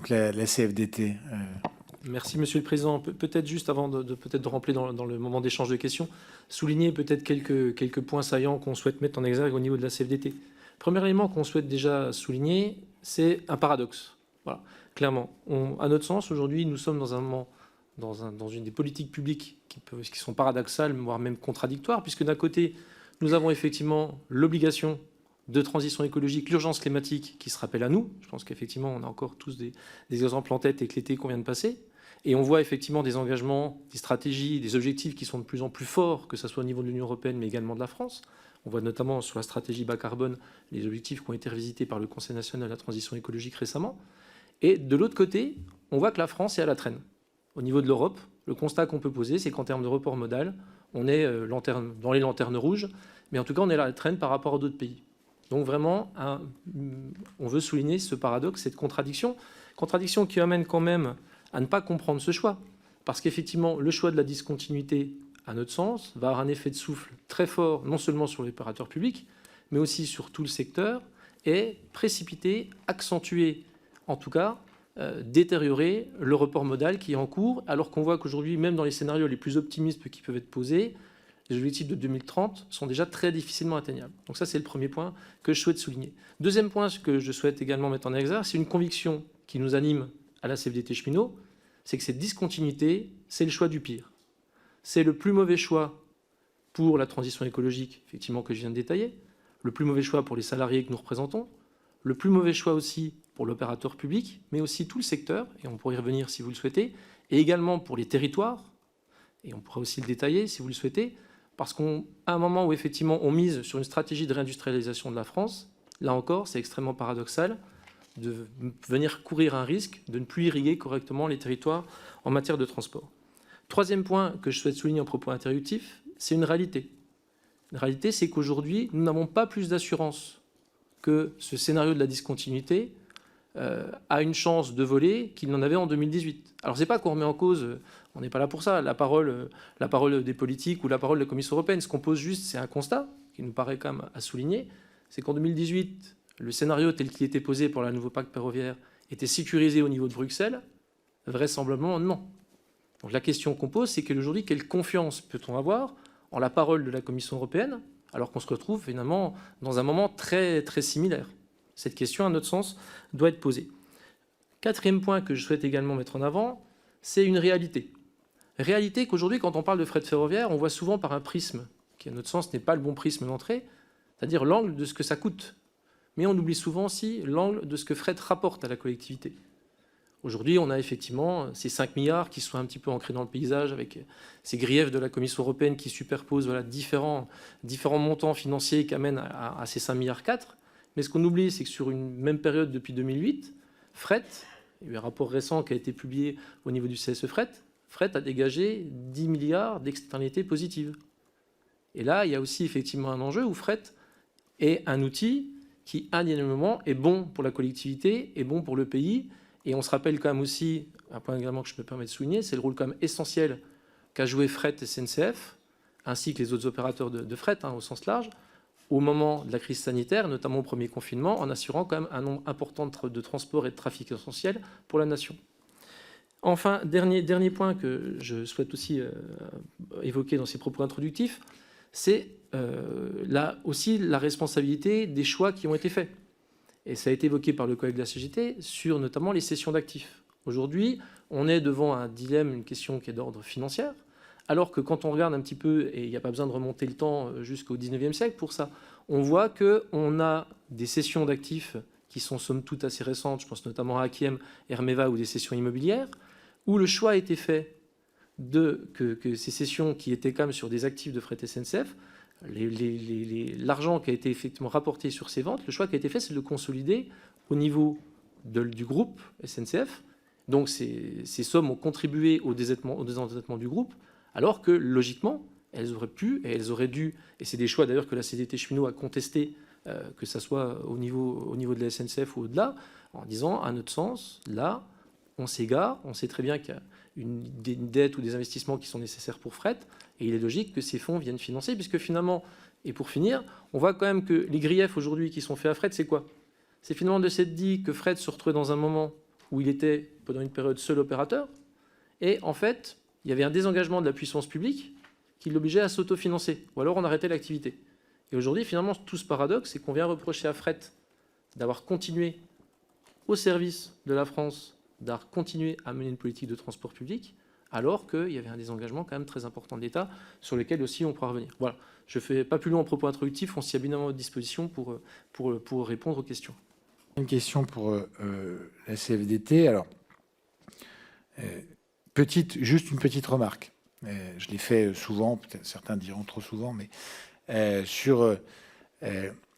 donc la CFDT. Merci, Monsieur le Président. Peut-être juste avant de rentrer dans le moment d'échange de questions, souligner peut-être quelques points saillants qu'on souhaite mettre en exergue au niveau de la CFDT. Premier élément qu'on souhaite déjà souligner, c'est un paradoxe. Voilà, clairement. À notre sens, aujourd'hui, nous sommes dans un moment, dans une des politiques publiques qui sont paradoxales, voire même contradictoires, puisque d'un côté, nous avons effectivement l'obligation de transition écologique, l'urgence climatique qui se rappelle à nous. Je pense qu'effectivement, on a encore tous des exemples en tête avec l'été qu'on vient de passer. Et on voit effectivement des engagements, des stratégies, des objectifs qui sont de plus en plus forts, que ce soit au niveau de l'Union européenne, mais également de la France. On voit notamment sur la stratégie bas carbone les objectifs qui ont été revisités par le Conseil national de la transition écologique récemment. Et de l'autre côté, on voit que la France est à la traîne. Au niveau de l'Europe, le constat qu'on peut poser, c'est qu'en termes de report modal, on est dans les lanternes rouges, mais en tout cas, on est à la traîne par rapport à d'autres pays. Donc vraiment, on veut souligner ce paradoxe, cette contradiction qui amène quand même à ne pas comprendre ce choix. Parce qu'effectivement, le choix de la discontinuité, à notre sens, va avoir un effet de souffle très fort, non seulement sur l'opérateur public, mais aussi sur tout le secteur, et précipiter, accentuer, en tout cas, détériorer le report modal qui est en cours, alors qu'on voit qu'aujourd'hui, même dans les scénarios les plus optimistes qui peuvent être posés, les objectifs de 2030 sont déjà très difficilement atteignables. Donc ça, c'est le premier point que je souhaite souligner. Deuxième point, ce que je souhaite également mettre en exergue, c'est une conviction qui nous anime à la CFDT Cheminot, c'est que cette discontinuité, c'est le choix du pire. C'est le plus mauvais choix pour la transition écologique, effectivement, que je viens de détailler, le plus mauvais choix pour les salariés que nous représentons, le plus mauvais choix aussi pour l'opérateur public, mais aussi tout le secteur, et on pourrait y revenir si vous le souhaitez, et également pour les territoires, et on pourra aussi le détailler si vous le souhaitez, parce qu'à un moment où effectivement on mise sur une stratégie de réindustrialisation de la France, là encore, c'est extrêmement paradoxal de venir courir un risque de ne plus irriguer correctement les territoires en matière de transport. Troisième point que je souhaite souligner en propos introductif, c'est une réalité. Une réalité, c'est qu'aujourd'hui, nous n'avons pas plus d'assurance que ce scénario de la discontinuité a une chance de voler qu'il n'en avait en 2018. Alors, ce n'est pas qu'on remet en cause, on n'est pas là pour ça, la parole des politiques ou la parole de la Commission européenne. Ce qu'on pose juste, c'est un constat qui nous paraît quand même à souligner, c'est qu'en 2018, le scénario tel qu'il était posé pour la nouveau pacte ferroviaire était sécurisé au niveau de Bruxelles. Vraisemblablement, non. Donc la question qu'on pose, c'est qu'aujourd'hui, quelle confiance peut-on avoir en la parole de la Commission européenne, alors qu'on se retrouve finalement dans un moment très, très similaire. Cette question, à notre sens, doit être posée. Quatrième point que je souhaite également mettre en avant, c'est une réalité. Réalité qu'aujourd'hui, quand on parle de fret ferroviaire, on voit souvent par un prisme, qui à notre sens n'est pas le bon prisme d'entrée, c'est-à-dire l'angle de ce que ça coûte. Mais on oublie souvent aussi l'angle de ce que fret rapporte à la collectivité. Aujourd'hui, on a effectivement ces 5 milliards qui sont un petit peu ancrés dans le paysage avec ces griefs de la Commission européenne qui superposent différents montants financiers qui amènent à ces 5 milliards 4. Mais ce qu'on oublie, c'est que sur une même période depuis 2008, fret, il y a eu un rapport récent qui a été publié au niveau du CSE fret a dégagé 10 milliards d'externalités positives. Et là, il y a aussi effectivement un enjeu où fret est un outil qui, indéniablement, est bon pour la collectivité, est bon pour le pays. Et on se rappelle quand même aussi, un point également que je me permets de souligner, c'est le rôle quand même essentiel qu'a joué Fret SNCF, ainsi que les autres opérateurs de fret, au sens large, au moment de la crise sanitaire, notamment au premier confinement, en assurant quand même un nombre important de transports et de trafic essentiels pour la nation. Enfin, dernier point que je souhaite aussi évoquer dans ces propos introductifs, c'est aussi la responsabilité des choix qui ont été faits. Et ça a été évoqué par le collègue de la CGT sur notamment les cessions d'actifs. Aujourd'hui, on est devant un dilemme, une question qui est d'ordre financier, alors que quand on regarde un petit peu, et il n'y a pas besoin de remonter le temps jusqu'au 19e siècle pour ça, on voit qu'on a des cessions d'actifs qui sont somme toute assez récentes, je pense notamment à Akiem, Hermeva ou des cessions immobilières, où le choix a été fait que ces cessions qui étaient quand même sur des actifs de fret SNCF, l'argent qui a été effectivement rapporté sur ces ventes, le choix qui a été fait, c'est de le consolider au niveau du groupe SNCF. Donc ces sommes ont contribué au désendettement du groupe, alors que logiquement, elles auraient pu et elles auraient dû, et c'est des choix d'ailleurs que la CFDT Cheminot a contesté, que ce soit au niveau de la SNCF ou au-delà, en disant, à notre sens, là, on s'égare, on sait très bien qu'il y a une dette ou des investissements qui sont nécessaires pour fret, et il est logique que ces fonds viennent financer, puisque finalement, et pour finir, on voit quand même que les griefs aujourd'hui qui sont faits à fret, c'est quoi? C'est finalement de s'être dit que fret se retrouvait dans un moment où il était pendant une période seul opérateur, et en fait, il y avait un désengagement de la puissance publique qui l'obligeait à s'autofinancer, ou alors on arrêtait l'activité. Et aujourd'hui, finalement, tout ce paradoxe, c'est qu'on vient reprocher à Fret d'avoir continué au service de la France, d'avoir continué à mener une politique de transport public, alors qu'il y avait un désengagement quand même très important de l'État, sur lequel aussi on pourra revenir. Voilà, je ne fais pas plus long en propos introductifs, on s'y a bien à votre disposition pour répondre aux questions. Une question pour la CFDT. Alors, juste une petite remarque. Je l'ai fait souvent, peut-être certains diront trop souvent, mais sur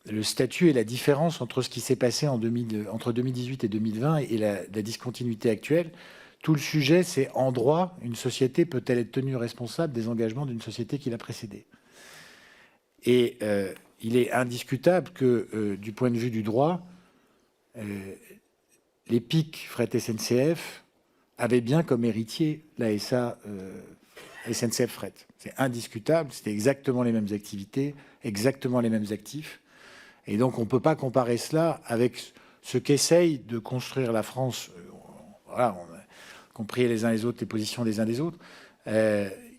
le statut et la différence entre ce qui s'est passé entre 2018 et 2020 et la discontinuité actuelle. Tout le sujet, c'est en droit, une société peut-elle être tenue responsable des engagements d'une société qui l'a précédée? Et il est indiscutable que, du point de vue du droit, les PIC Fret SNCF avaient bien comme héritier la SA SNCF Fret. C'est indiscutable, c'était exactement les mêmes activités, exactement les mêmes actifs. Et donc, on ne peut pas comparer cela avec ce qu'essaye de construire la France. Voilà, on a compris les uns les autres les positions des uns des autres,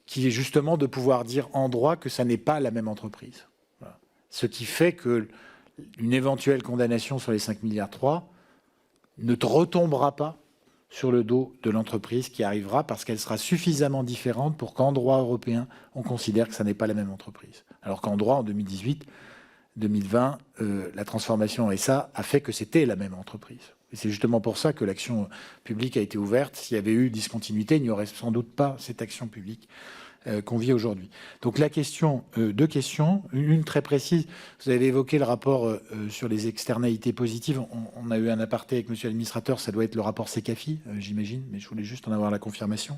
qui est justement de pouvoir dire en droit que ça n'est pas la même entreprise. Voilà. Ce qui fait que une éventuelle condamnation sur les 5,3 milliards ne retombera pas sur le dos de l'entreprise qui arrivera parce qu'elle sera suffisamment différente pour qu'en droit européen, on considère que ça n'est pas la même entreprise. Alors qu'en droit, en 2018, 2020, la transformation en SA a fait que c'était la même entreprise. Et c'est justement pour ça que l'action publique a été ouverte. S'il y avait eu discontinuité, il n'y aurait sans doute pas cette action publique qu'on vit aujourd'hui. Donc la question, deux questions, une très précise. Vous avez évoqué le rapport sur les externalités positives. On a eu un aparté avec monsieur l'administrateur, ça doit être le rapport SECAFI, j'imagine, mais je voulais juste en avoir la confirmation.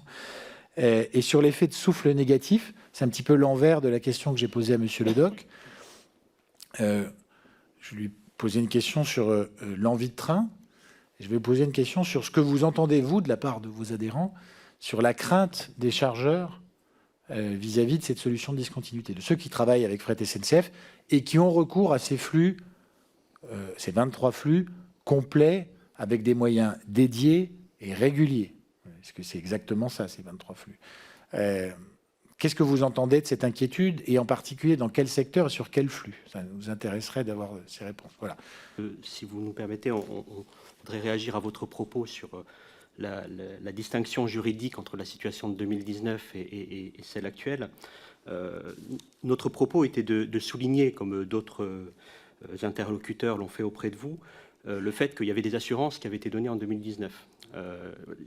Et sur l'effet de souffle négatif, c'est un petit peu l'envers de la question que j'ai posée à monsieur Ledoc. Je lui ai posé une question sur l'envie de train. Je vais vous poser une question sur ce que vous entendez, vous, de la part de vos adhérents, sur la crainte des chargeurs vis-à-vis de cette solution de discontinuité, de ceux qui travaillent avec Fret SNCF et qui ont recours à ces flux, ces 23 flux complets avec des moyens dédiés et réguliers. Est-ce que c'est exactement ça, ces 23 flux? Qu'est-ce que vous entendez de cette inquiétude et en particulier dans quel secteur et sur quel flux? Ça nous intéresserait d'avoir ces réponses. Voilà. Si vous nous permettez, on voudrait réagir à votre propos sur la distinction juridique entre la situation de 2019 et celle actuelle. Notre propos était de souligner, comme d'autres interlocuteurs l'ont fait auprès de vous, le fait qu'il y avait des assurances qui avaient été données en 2019.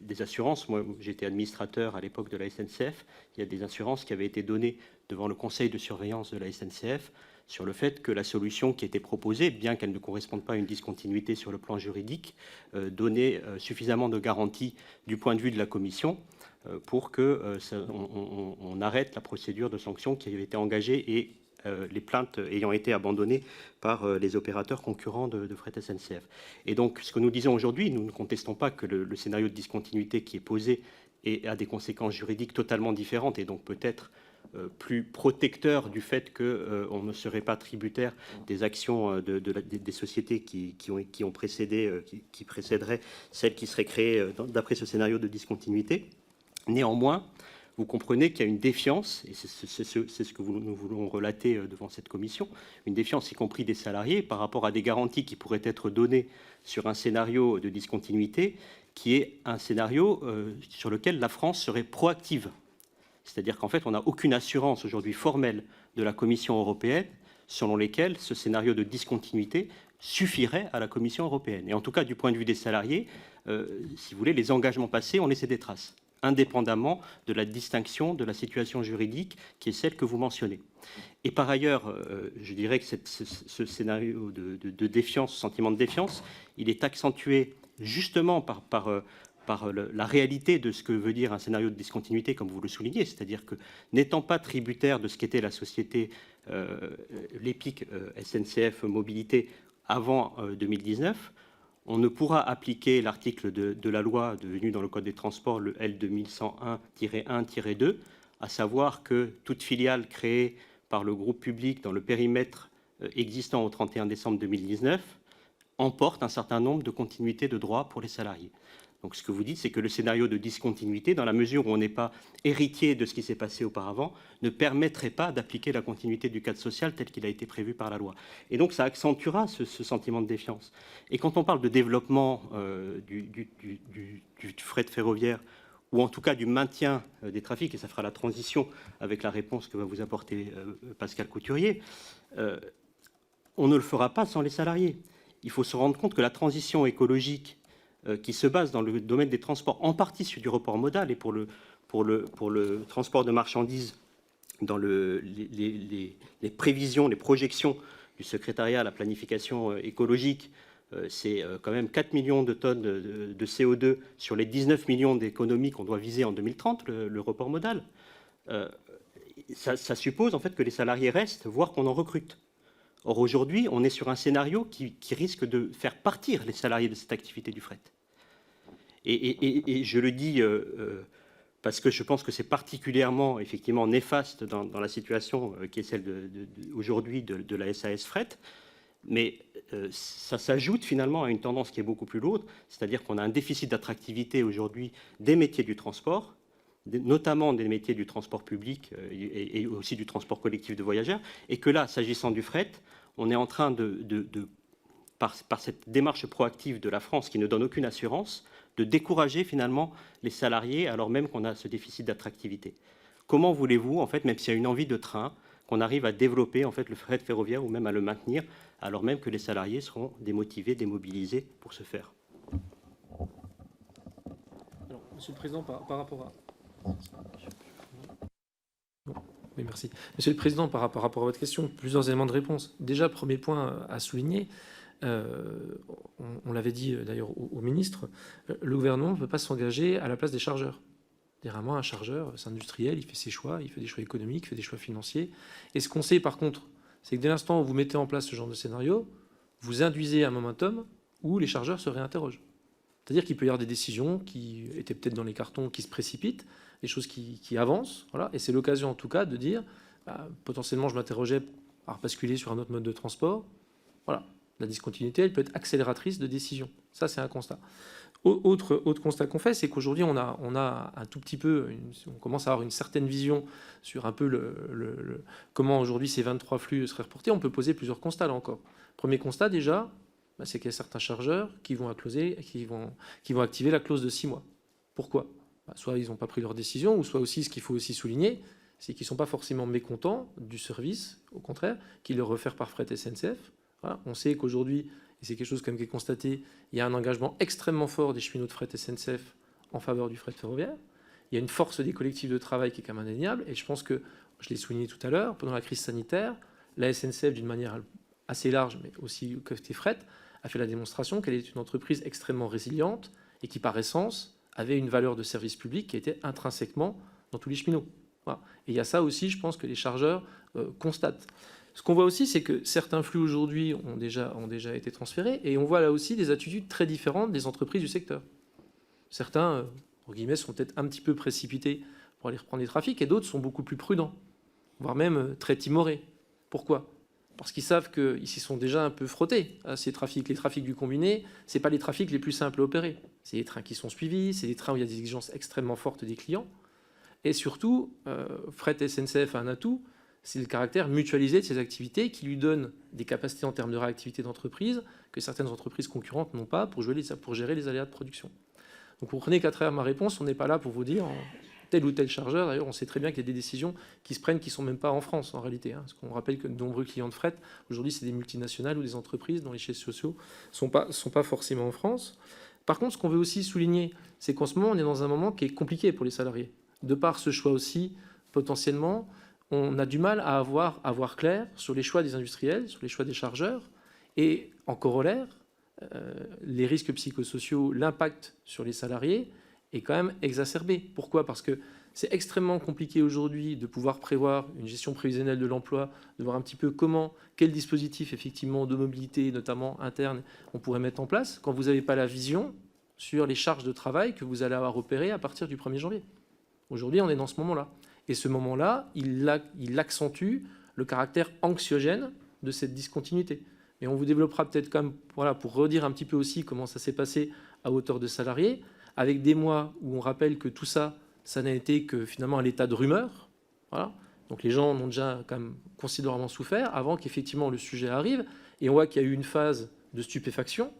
Des assurances, moi j'étais administrateur à l'époque de la SNCF, il y a des assurances qui avaient été données devant le conseil de surveillance de la SNCF sur le fait que la solution qui était proposée, bien qu'elle ne corresponde pas à une discontinuité sur le plan juridique, donnait suffisamment de garanties du point de vue de la Commission pour qu'on arrête la procédure de sanction qui avait été engagée et les plaintes ayant été abandonnées par les opérateurs concurrents de Fret SNCF. Et donc, ce que nous disons aujourd'hui, nous ne contestons pas que le scénario de discontinuité qui est posé a des conséquences juridiques totalement différentes et donc peut-être plus protecteur du fait qu'on ne serait pas tributaire des actions des sociétés qui ont précédé, qui précéderaient celles qui seraient créées d'après ce scénario de discontinuité. Néanmoins, vous comprenez qu'il y a une défiance, et c'est ce que nous voulons relater devant cette commission, une défiance y compris des salariés par rapport à des garanties qui pourraient être données sur un scénario de discontinuité qui est un scénario sur lequel la France serait proactive. C'est-à-dire qu'en fait, on n'a aucune assurance aujourd'hui formelle de la Commission européenne selon lesquelles ce scénario de discontinuité suffirait à la Commission européenne. Et en tout cas, du point de vue des salariés, si vous voulez, les engagements passés ont laissé des traces, indépendamment de la distinction de la situation juridique qui est celle que vous mentionnez. Et par ailleurs, je dirais que ce scénario de défiance, ce sentiment de défiance, il est accentué justement par la réalité de ce que veut dire un scénario de discontinuité, comme vous le soulignez, c'est-à-dire que n'étant pas tributaire de ce qu'était la société, l'EPIC SNCF Mobilité avant 2019, on ne pourra appliquer l'article de la loi devenu dans le Code des Transports, le L 2101-1-2, à savoir que toute filiale créée par le groupe public dans le périmètre existant au 31 décembre 2019 emporte un certain nombre de continuités de droits pour les salariés. Donc ce que vous dites, c'est que le scénario de discontinuité, dans la mesure où on n'est pas héritier de ce qui s'est passé auparavant, ne permettrait pas d'appliquer la continuité du cadre social tel qu'il a été prévu par la loi. Et donc ça accentuera ce sentiment de défiance. Et quand on parle de développement du fret ferroviaire, ou en tout cas du maintien des trafics, et ça fera la transition avec la réponse que va vous apporter Pascal Couturier, on ne le fera pas sans les salariés. Il faut se rendre compte que la transition écologique qui se base dans le domaine des transports, en partie sur du report modal, et pour le transport de marchandises, dans les prévisions, les projections du secrétariat à la planification écologique, c'est quand même 4 millions de tonnes de CO2 sur les 19 millions d'économies qu'on doit viser en 2030, le report modal. Ça suppose en fait que les salariés restent, voire qu'on en recrute. Or, aujourd'hui, on est sur un scénario qui risque de faire partir les salariés de cette activité du fret. Et je le dis parce que je pense que c'est particulièrement, effectivement, néfaste dans la situation qui est celle aujourd'hui de la SAS Fret. Mais ça s'ajoute finalement à une tendance qui est beaucoup plus lourde, c'est-à-dire qu'on a un déficit d'attractivité aujourd'hui des métiers du transport, notamment des métiers du transport public et aussi du transport collectif de voyageurs, et que là, s'agissant du fret, on est en train par cette démarche proactive de la France qui ne donne aucune assurance, de décourager finalement les salariés alors même qu'on a ce déficit d'attractivité. Comment voulez-vous, en fait, même s'il y a une envie de train, qu'on arrive à développer en fait le fret ferroviaire ou même à le maintenir, alors même que les salariés seront démotivés, démobilisés pour ce faire? Alors, Monsieur le Président, par rapport à... Oui, merci. Monsieur le Président, par rapport à votre question, plusieurs éléments de réponse. Déjà, premier point à souligner, on l'avait dit d'ailleurs au ministre, le gouvernement ne peut pas s'engager à la place des chargeurs. Moi, un chargeur, c'est industriel, il fait ses choix, il fait des choix économiques, il fait des choix financiers. Et ce qu'on sait par contre, c'est que dès l'instant où vous mettez en place ce genre de scénario, vous induisez un momentum où les chargeurs se réinterrogent. C'est-à-dire qu'il peut y avoir des décisions qui étaient peut-être dans les cartons, qui se précipitent, des choses qui avancent. Voilà. Et c'est l'occasion en tout cas de dire, potentiellement je m'interrogeais à basculer sur un autre mode de transport. Voilà. La discontinuité, elle peut être accélératrice de décisions. Ça, c'est un constat. Autre constat qu'on fait, c'est qu'aujourd'hui, on a un tout petit peu, on commence à avoir une certaine vision sur un peu comment aujourd'hui ces 23 flux seraient reportés. On peut poser plusieurs constats là encore. Premier constat déjà, c'est qu'il y a certains chargeurs qui vont activer la clause de 6 mois. Pourquoi ? Soit ils n'ont pas pris leur décision, ou soit aussi, ce qu'il faut aussi souligner, c'est qu'ils ne sont pas forcément mécontents du service, au contraire, qu'ils leur refaire par fret SNCF. Voilà. On sait qu'aujourd'hui, et c'est quelque chose comme qui est constaté, il y a un engagement extrêmement fort des cheminots de fret SNCF en faveur du fret ferroviaire. Il y a une force des collectifs de travail qui est quand même indéniable. Et je pense que, je l'ai souligné tout à l'heure, pendant la crise sanitaire, la SNCF, d'une manière assez large, mais aussi côté fret, a fait la démonstration qu'elle est une entreprise extrêmement résiliente et qui, par essence, avait une valeur de service public qui était intrinsèquement dans tous les cheminots. Voilà. Et il y a ça aussi, je pense, que les chargeurs constatent. Ce qu'on voit aussi, c'est que certains flux aujourd'hui ont déjà été transférés, et on voit là aussi des attitudes très différentes des entreprises du secteur. Certains, entre guillemets, sont peut-être un petit peu précipités pour aller reprendre les trafics, et d'autres sont beaucoup plus prudents, voire même très timorés. Pourquoi ? Parce qu'ils savent qu'ils s'y sont déjà un peu frottés à ces trafics. Les trafics du combiné, ce n'est pas les trafics les plus simples à opérer. C'est des trains qui sont suivis, c'est des trains où il y a des exigences extrêmement fortes des clients. Et surtout, Fret SNCF a un atout, c'est le caractère mutualisé de ces activités qui lui donne des capacités en termes de réactivité d'entreprise que certaines entreprises concurrentes n'ont pas pour gérer les aléas de production. Donc vous comprenez qu'à travers ma réponse, on n'est pas là pour vous dire tel ou tel chargeur. D'ailleurs, on sait très bien qu'il y a des décisions qui se prennent qui ne sont même pas en France en réalité. Parce qu'on rappelle que de nombreux clients de fret, aujourd'hui, c'est des multinationales ou des entreprises dont les sièges sociaux ne sont pas forcément en France. Par contre, ce qu'on veut aussi souligner, c'est qu'en ce moment, on est dans un moment qui est compliqué pour les salariés. De par ce choix aussi, potentiellement, on a du mal à avoir clair sur les choix des industriels, sur les choix des chargeurs, et en corollaire, les risques psychosociaux, l'impact sur les salariés est quand même exacerbé. Pourquoi ? Parce que c'est extrêmement compliqué aujourd'hui de pouvoir prévoir une gestion prévisionnelle de l'emploi, de voir un petit peu quel dispositif effectivement de mobilité, notamment interne, on pourrait mettre en place quand vous n'avez pas la vision sur les charges de travail que vous allez avoir opérées à partir du 1er janvier. Aujourd'hui, on est dans ce moment-là. Et ce moment-là, il accentue le caractère anxiogène de cette discontinuité. Mais on vous développera peut-être quand même, voilà, pour redire un petit peu aussi comment ça s'est passé à hauteur de salariés. avec des mois où on rappelle que tout ça, ça n'a été que finalement à l'état de rumeur. Voilà. Donc les gens en ont déjà quand même considérablement souffert avant qu'effectivement le sujet arrive. Et on voit qu'il y a eu une phase de stupéfaction,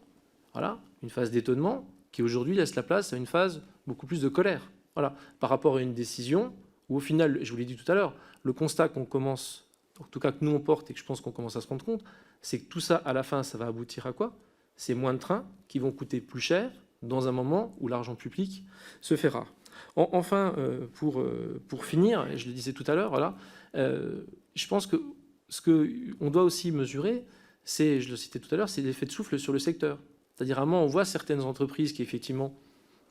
voilà, une phase d'étonnement, qui aujourd'hui laisse la place à une phase beaucoup plus de colère. Voilà, par rapport à une décision où au final, je vous l'ai dit tout à l'heure, le constat qu'on commence, en tout cas que nous on porte et que je pense qu'on commence à se rendre compte, c'est que tout ça, à la fin, ça va aboutir à quoi? C'est moins de trains qui vont coûter plus cher dans un moment où l'argent public se fait rare. Enfin, pour finir, et je le disais tout à l'heure, voilà, je pense que ce qu'on doit aussi mesurer, c'est, je le citais tout à l'heure, c'est l'effet de souffle sur le secteur. C'est-à-dire, à un moment, on voit certaines entreprises qui, effectivement,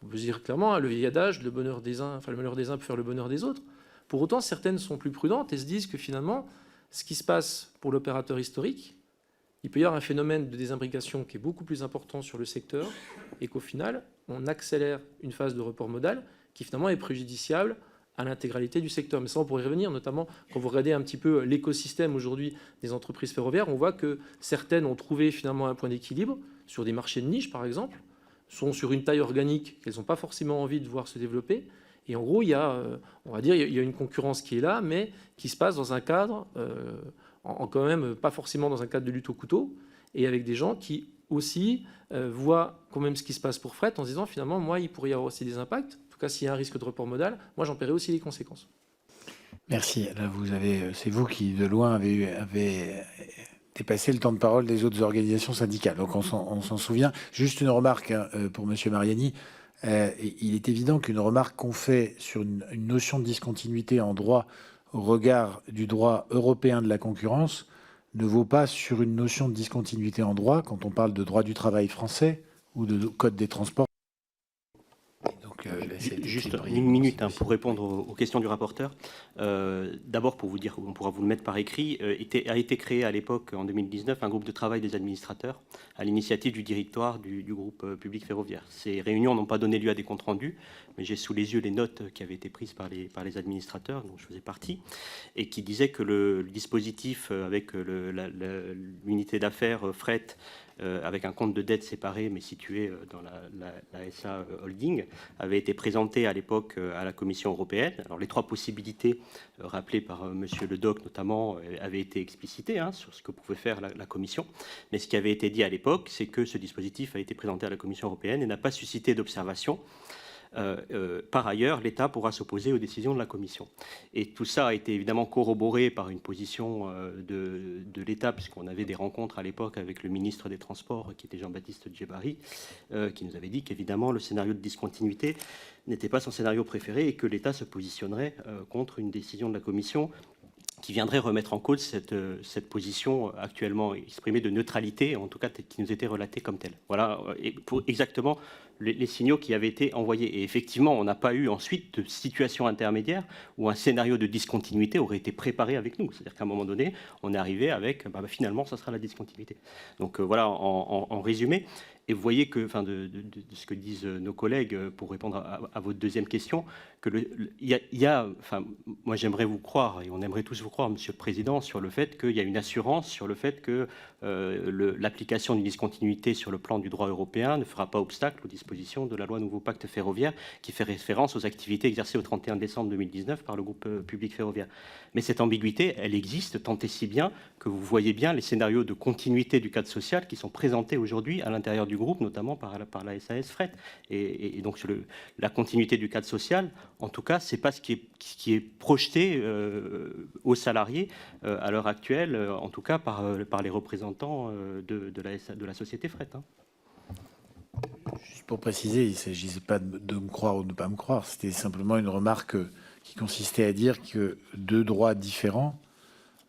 on peut dire clairement, le vieil adage, le bonheur des uns, enfin, le malheur des uns peut faire le bonheur des autres. Pour autant, certaines sont plus prudentes et se disent que finalement, ce qui se passe pour l'opérateur historique, il peut y avoir un phénomène de désimbrication qui est beaucoup plus important sur le secteur et qu'au final, on accélère une phase de report modal qui finalement est préjudiciable à l'intégralité du secteur. Mais ça, on pourrait y revenir, notamment quand vous regardez un petit peu l'écosystème aujourd'hui des entreprises ferroviaires, on voit que certaines ont trouvé finalement un point d'équilibre sur des marchés de niche, par exemple, sont sur une taille organique qu'elles n'ont pas forcément envie de voir se développer. Et en gros, il y a, on va dire, il y a une concurrence qui est là, mais qui se passe dans un cadre, quand même pas forcément dans un cadre de lutte au couteau, et avec des gens qui aussi voient quand même ce qui se passe pour fret en se disant finalement, moi, il pourrait y avoir aussi des impacts. En tout cas, s'il y a un risque de report modal, moi, j'en paierai aussi les conséquences. Merci. Là, c'est vous qui, de loin, avez dépassé le temps de parole des autres organisations syndicales. Donc, on s'en souvient. Juste une remarque pour Monsieur Mariani. Il est évident qu'une remarque qu'on fait sur une notion de discontinuité en droit au regard du droit européen de la concurrence ne vaut pas sur une notion de discontinuité en droit quand on parle de droit du travail français ou de code des transports. Donc, juste une minute pour répondre aux questions du rapporteur. D'abord, pour vous dire, on pourra vous le mettre par écrit, a été créé à l'époque, en 2019, un groupe de travail des administrateurs à l'initiative du directoire du groupe public ferroviaire. Ces réunions n'ont pas donné lieu à des comptes rendus, mais j'ai sous les yeux les notes qui avaient été prises par les administrateurs, dont je faisais partie, et qui disaient que le dispositif avec l'unité d'affaires fret, avec un compte de dette séparé mais situé dans la SA Holding, avait été présenté à l'époque à la Commission européenne. Alors les trois possibilités rappelées par Monsieur Ledoc notamment avaient été explicitées sur ce que pouvait faire la Commission. Mais ce qui avait été dit à l'époque, c'est que ce dispositif a été présenté à la Commission européenne et n'a pas suscité d'observation. Par ailleurs, l'État pourra s'opposer aux décisions de la Commission. Et tout ça a été évidemment corroboré par une position de l'État, puisqu'on avait des rencontres à l'époque avec le ministre des Transports, qui était Jean-Baptiste Djebari, qui nous avait dit qu'évidemment le scénario de discontinuité n'était pas son scénario préféré et que l'État se positionnerait contre une décision de la Commission qui viendrait remettre en cause cette position actuellement exprimée de neutralité, en tout cas qui nous était relatée comme telle. Voilà, et pour exactement les signaux qui avaient été envoyés. Et effectivement, on n'a pas eu ensuite de situation intermédiaire où un scénario de discontinuité aurait été préparé avec nous. C'est-à-dire qu'à un moment donné, on est arrivé avec, finalement, ça sera la discontinuité. Donc voilà, en résumé. Et vous voyez que, de ce que disent nos collègues, pour répondre à votre deuxième question, que moi j'aimerais vous croire, et on aimerait tous vous croire, Monsieur le Président, sur le fait qu'il y a une assurance sur le fait que l'application d'une discontinuité sur le plan du droit européen ne fera pas obstacle aux dispositions de la loi Nouveau Pacte ferroviaire, qui fait référence aux activités exercées au 31 décembre 2019 par le groupe public ferroviaire. Mais cette ambiguïté, elle existe tant et si bien que vous voyez bien les scénarios de continuité du cadre social qui sont présentés aujourd'hui à l'intérieur du groupe, notamment par la SAS Fret. Et donc sur la continuité du cadre social, en tout cas, c'est pas ce qui est projeté aux salariés à l'heure actuelle, en tout cas par les représentants de la société Fret. Juste pour préciser, il ne s'agissait pas de me croire ou de ne pas me croire, c'était simplement une remarque qui consistait à dire que deux droits différents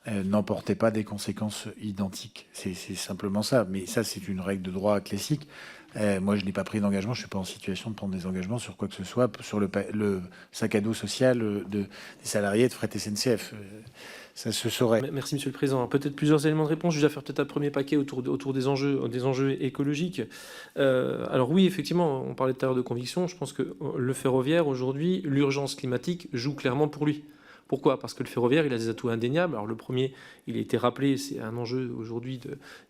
n'emportaient pas des conséquences identiques. C'est simplement ça. Mais ça, c'est une règle de droit classique. Moi, je n'ai pas pris d'engagement. Je ne suis pas en situation de prendre des engagements sur quoi que ce soit, sur le sac à dos social des salariés de Fret SNCF. Ça se saurait. Merci, Monsieur le Président. Peut-être plusieurs éléments de réponse. Je vais faire peut-être un premier paquet autour des enjeux écologiques. Alors oui, effectivement, on parlait tout à l'heure de conviction. Je pense que le ferroviaire, aujourd'hui, l'urgence climatique joue clairement pour lui. Pourquoi? Parce que le ferroviaire, il a des atouts indéniables. Alors le premier, il a été rappelé, c'est un enjeu aujourd'hui,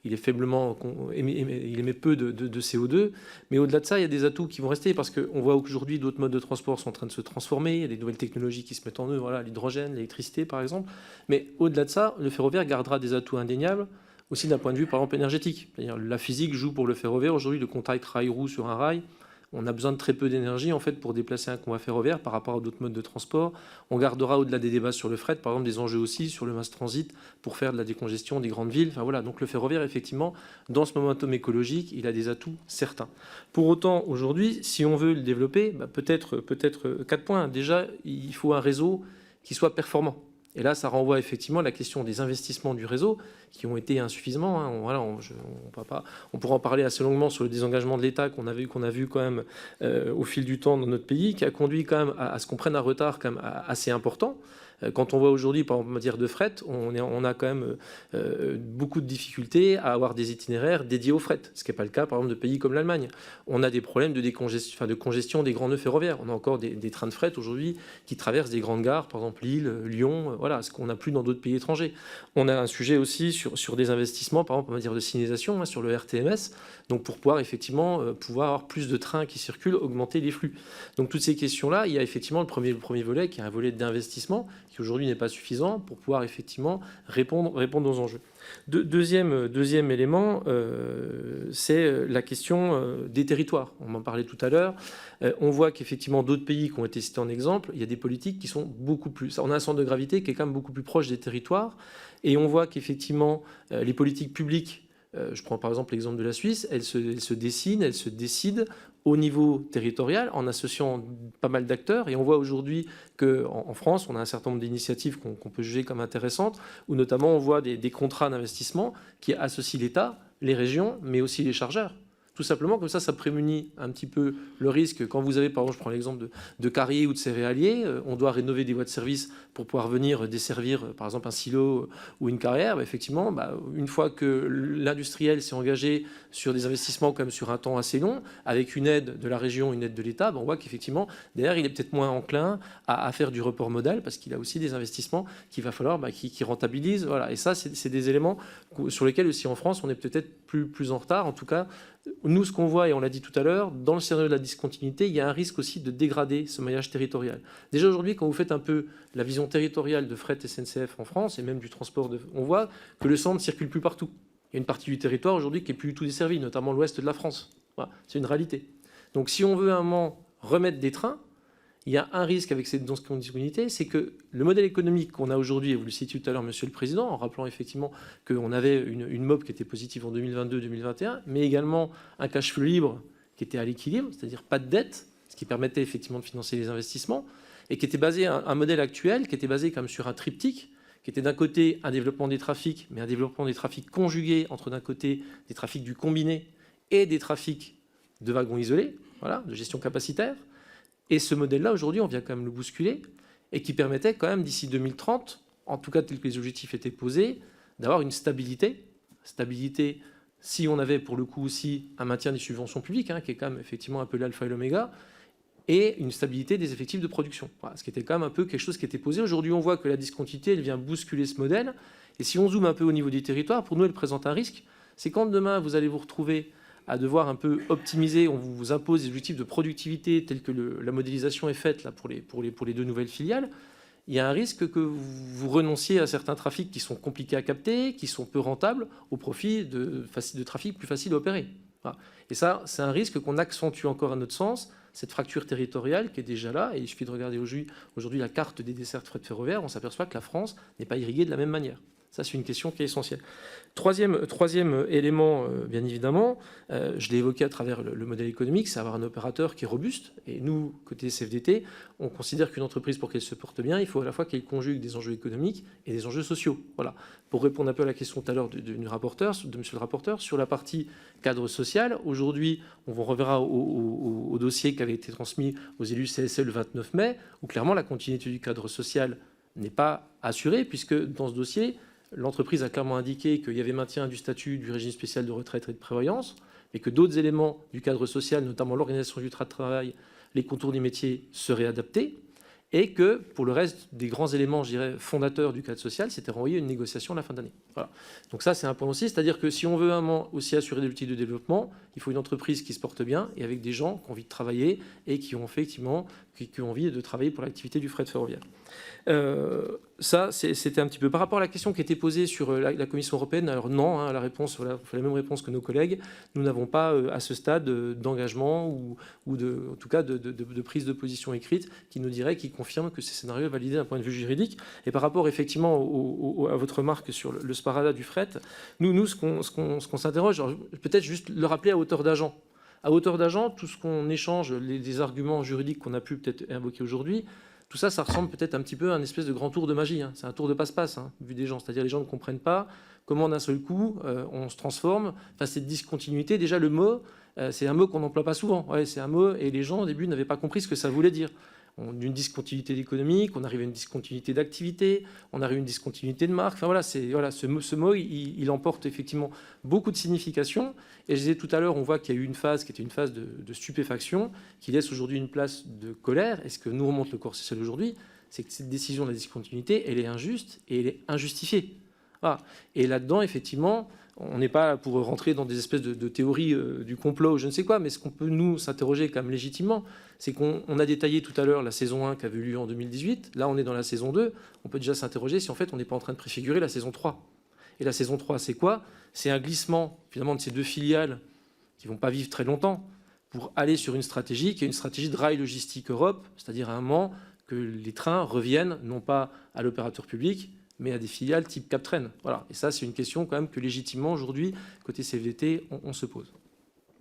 il est faiblement, il émet peu de CO2, mais au-delà de ça, il y a des atouts qui vont rester, parce qu'on voit qu'aujourd'hui, d'autres modes de transport sont en train de se transformer, il y a des nouvelles technologies qui se mettent en œuvre, voilà, l'hydrogène, l'électricité par exemple, mais au-delà de ça, le ferroviaire gardera des atouts indéniables, aussi d'un point de vue, par exemple, énergétique. C'est-à-dire, la physique joue pour le ferroviaire. Aujourd'hui, le contact rail-roue sur un rail, on a besoin de très peu d'énergie en fait pour déplacer un convoi ferroviaire par rapport à d'autres modes de transport. On gardera au-delà des débats sur le fret, par exemple, des enjeux aussi sur le mass transit pour faire de la décongestion des grandes villes. Enfin voilà, donc le ferroviaire, effectivement, dans ce momentum écologique, il a des atouts certains. Pour autant, aujourd'hui, si on veut le développer, peut-être 4 points. Déjà, il faut un réseau qui soit performant. Et là, ça renvoie effectivement à la question des investissements du réseau qui ont été insuffisants. On pourra en parler assez longuement sur le désengagement de l'État qu'on a vu quand même au fil du temps dans notre pays, qui a conduit quand même à ce qu'on prenne un retard quand même assez important. Quand on voit aujourd'hui, par exemple, en matière de fret, on a quand même beaucoup de difficultés à avoir des itinéraires dédiés au fret, ce qui n'est pas le cas, par exemple, de pays comme l'Allemagne. On a des problèmes de congestion des grands nœuds ferroviaires. On a encore des trains de fret aujourd'hui qui traversent des grandes gares, par exemple Lille, Lyon, voilà, ce qu'on n'a plus dans d'autres pays étrangers. On a un sujet aussi sur des investissements, par exemple, en matière de signalisation, sur le RTMS, donc pour pouvoir effectivement avoir plus de trains qui circulent, augmenter les flux. Donc toutes ces questions-là, il y a effectivement le premier volet qui est un volet d'investissement qui aujourd'hui n'est pas suffisant pour pouvoir effectivement répondre aux enjeux. Deuxième élément, c'est la question des territoires. On en parlait tout à l'heure. On voit qu'effectivement d'autres pays qui ont été cités en exemple, il y a des politiques qui sont beaucoup plus... On a un centre de gravité qui est quand même beaucoup plus proche des territoires et on voit qu'effectivement les politiques publiques, je prends par exemple l'exemple de la Suisse, elles se dessinent, elles se décident au niveau territorial en associant pas mal d'acteurs. Et on voit aujourd'hui qu'en France, on a un certain nombre d'initiatives qu'on peut juger comme intéressantes, où notamment on voit des contrats d'investissement qui associent l'État, les régions, mais aussi les chargeurs. Tout simplement, comme ça prémunit un petit peu le risque. Quand vous avez, par exemple, je prends l'exemple de carriers ou de céréaliers, on doit rénover des voies de service pour pouvoir venir desservir, par exemple, un silo ou une carrière. Effectivement, une fois que l'industriel s'est engagé sur des investissements comme sur un temps assez long, avec une aide de la région, une aide de l'État, on voit qu'effectivement, derrière, il est peut-être moins enclin à faire du report modal parce qu'il a aussi des investissements qu'il va falloir qui rentabilisent. Voilà. Et ça, c'est des éléments sur lesquels aussi en France, on est peut-être plus en retard. En tout cas, nous, ce qu'on voit, et on l'a dit tout à l'heure, dans le scénario de la discontinuité, il y a un risque aussi de dégrader ce maillage territorial. Déjà aujourd'hui, quand vous faites un peu la vision territoriale de fret SNCF en France, et même du transport, on voit que le centre ne circule plus partout. Il y a une partie du territoire aujourd'hui qui n'est plus du tout desservie, notamment l'ouest de la France. Voilà, c'est une réalité. Donc si on veut à un moment remettre des trains, il y a un risque avec cette discontinuité, c'est que le modèle économique qu'on a aujourd'hui, et vous le citiez tout à l'heure, Monsieur le Président, en rappelant effectivement qu'on avait une MOP qui était positive en 2022-2021, mais également un cash flow libre qui était à l'équilibre, c'est-à-dire pas de dette, ce qui permettait effectivement de financer les investissements, et qui était basé, un modèle actuel, qui était basé comme sur un triptyque, qui était d'un côté un développement des trafics, mais un développement des trafics conjugués entre d'un côté des trafics du combiné et des trafics de wagons isolés, voilà, de gestion capacitaire. Et ce modèle-là, aujourd'hui, on vient quand même le bousculer et qui permettait quand même, d'ici 2030, en tout cas tel que les objectifs étaient posés, d'avoir une stabilité. Stabilité, si on avait pour le coup aussi un maintien des subventions publiques, qui est quand même effectivement un peu l'alpha et l'oméga, et une stabilité des effectifs de production. Voilà, ce qui était quand même un peu quelque chose qui était posé. Aujourd'hui, on voit que la discontinuité, elle vient bousculer ce modèle. Et si on zoome un peu au niveau du territoire, pour nous, elle présente un risque. C'est quand demain, vous allez vous retrouver à devoir un peu optimiser, on vous impose des objectifs de productivité tels que la modélisation est faite là, pour les deux nouvelles filiales, il y a un risque que vous renonciez à certains trafics qui sont compliqués à capter, qui sont peu rentables, au profit de trafics plus faciles à opérer. Voilà. Et ça, c'est un risque qu'on accentue encore à notre sens, cette fracture territoriale qui est déjà là, et il suffit de regarder aujourd'hui la carte des dessertes fret ferroviaires, on s'aperçoit que la France n'est pas irriguée de la même manière. Ça, c'est une question qui est essentielle. Troisième élément, bien évidemment, je l'ai évoqué à travers le modèle économique, c'est avoir un opérateur qui est robuste. Et nous, côté CFDT, on considère qu'une entreprise, pour qu'elle se porte bien, il faut à la fois qu'elle conjugue des enjeux économiques et des enjeux sociaux. Voilà. Pour répondre un peu à la question tout à l'heure de monsieur le rapporteur, sur la partie cadre social, aujourd'hui, on reverra au dossier qui avait été transmis aux élus CSE le 29 mai, où clairement la continuité du cadre social n'est pas assurée, puisque dans ce dossier, l'entreprise a clairement indiqué qu'il y avait maintien du statut du régime spécial de retraite et de prévoyance, mais que d'autres éléments du cadre social, notamment l'organisation du travail, les contours des métiers, seraient adaptés. et que pour le reste des grands éléments, je dirais, fondateurs du cadre social, c'était renvoyé à une négociation à la fin d'année. Voilà. Donc ça, c'est un point aussi, c'est-à-dire que si on veut aussi assurer des outils de développement, il faut une entreprise qui se porte bien et avec des gens qui ont envie de travailler et qui ont effectivement qui ont envie de travailler pour l'activité du fret ferroviaire. Ça, c'était un petit peu par rapport à la question qui était posée sur la Commission européenne. Alors non, hein, la réponse, voilà, on fait la même réponse que nos collègues. Nous n'avons pas à ce stade d'engagement ou en tout cas de prise de position écrite qui nous dirait, qui confirme que ces scénarios est validé d'un point de vue juridique. Et par rapport effectivement à votre remarque sur le sparadrap du fret, nous ce qu'on s'interroge, peut-être juste le rappeler à hauteur d'agent. À hauteur d'agent, tout ce qu'on échange, les arguments juridiques qu'on a pu peut-être invoquer aujourd'hui, tout ça, ça ressemble peut-être un petit peu à un espèce de grand tour de magie. Hein. C'est un tour de passe-passe, hein, vu des gens. C'est-à-dire les gens ne comprennent pas comment d'un seul coup on se transforme. Enfin, cette discontinuité, déjà le mot, c'est un mot qu'on n'emploie pas souvent. Ouais, c'est un mot et les gens au début n'avaient pas compris ce que ça voulait dire. D'une discontinuité économique, on arrive à une discontinuité d'activité, on arrive à une discontinuité de marque. Enfin voilà, ce mot, il emporte effectivement beaucoup de significations. Et je disais tout à l'heure, on voit qu'il y a eu une phase qui était une phase de stupéfaction, qui laisse aujourd'hui une place de colère. Et ce que nous remonte le corps social aujourd'hui, c'est que cette décision de la discontinuité, elle est injuste et elle est injustifiée. Voilà. Et là-dedans, effectivement, on n'est pas pour rentrer dans des espèces de théories du complot ou je ne sais quoi, mais ce qu'on peut nous s'interroger quand même légitimement, c'est qu'on a détaillé tout à l'heure la saison 1 qui avait eu lieu en 2018. Là, on est dans la saison 2. On peut déjà s'interroger si en fait on n'est pas en train de préfigurer la saison 3. Et la saison 3, c'est quoi? C'est un glissement finalement de ces deux filiales qui ne vont pas vivre très longtemps pour aller sur une stratégie qui est une stratégie de rail logistique Europe, c'est-à-dire à un moment que les trains reviennent non pas à l'opérateur public, mais à des filiales type Captrain. Voilà. Et ça, c'est une question quand même que légitimement, aujourd'hui, côté CFDT, on se pose.